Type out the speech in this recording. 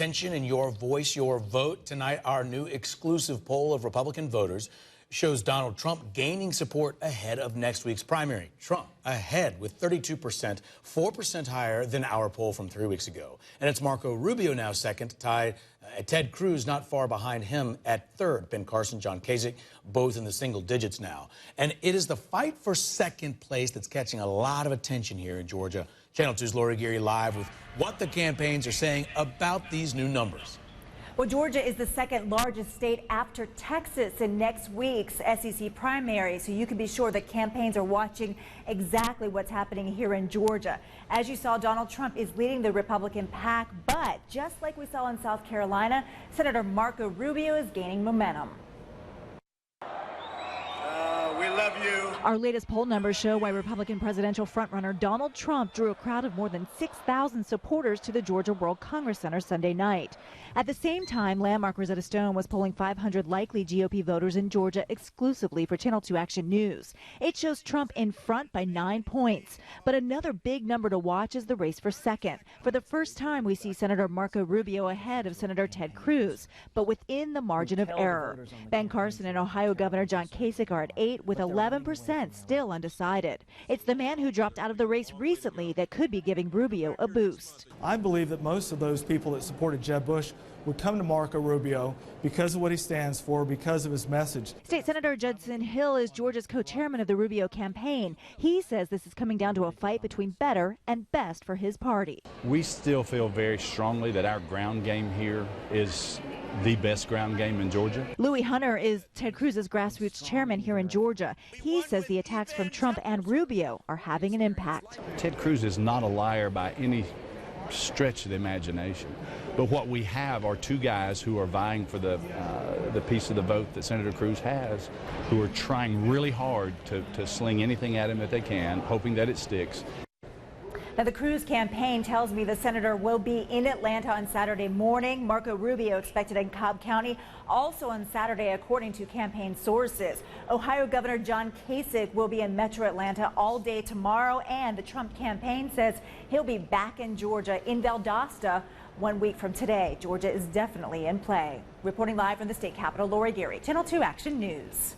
Attention in your voice, your vote. Tonight, our new exclusive poll of Republican voters shows Donald Trump gaining support ahead of next week's primary. Trump ahead with 32%, 4% higher than our poll from 3 weeks ago. And it's Marco Rubio now second, tied Ted Cruz not far behind him at third. Ben Carson, John Kasich, both in the single digits now. And it is the fight for second place that's catching a lot of attention here in Georgia. Channel 2's Lori Geary live with what the campaigns are saying about these new numbers. Well, Georgia is the second largest state after Texas in next week's SEC primary, so you can be sure that campaigns are watching exactly what's happening here in Georgia. As you saw, Donald Trump is leading the Republican pack, but just like we saw in South Carolina, Senator Marco Rubio is gaining momentum. We love you. Our latest poll numbers show why Republican presidential frontrunner Donald Trump drew a crowd of more than 6,000 supporters to the Georgia World Congress Center Sunday night. At the same time, Landmark Rosetta Stone was polling 500 likely GOP voters in Georgia exclusively for Channel 2 Action News. It shows Trump in front by 9 points. But another big number to watch is the race for second. For the first time, we see Senator Marco Rubio ahead of Senator Ted Cruz, but within the margin of error. Ben Carson and Ohio Governor John Kasich are at 8, with 11% still undecided. It's the man who dropped out of the race recently that could be giving Rubio a boost. I believe that most of those people that supported Jeb Bush would come to Marco Rubio because of what he stands for, because of his message. State Senator Judson Hill is Georgia's co-chairman of the Rubio campaign. He says this is coming down to a fight between better and best for his party. We still feel very strongly that our ground game here is the best ground game in Georgia. Louis Hunter is Ted Cruz's grassroots chairman here in Georgia. He says the attacks from Trump and Rubio are having an impact. Ted Cruz is not a liar by any stretch of the imagination. But what we have are two guys who are vying for the piece of the vote that Senator Cruz has, who are trying really hard to sling anything at him that they can, hoping that it sticks. Now, the Cruz campaign tells me the senator will be in Atlanta on Saturday morning. Marco Rubio expected in Cobb County also on Saturday, according to campaign sources. Ohio Governor John Kasich will be in Metro Atlanta all day tomorrow, and the Trump campaign says he'll be back in Georgia in Valdosta 1 week from today. Georgia is definitely in play. Reporting live from the state capitol, Lori Geary, Channel 2 Action News.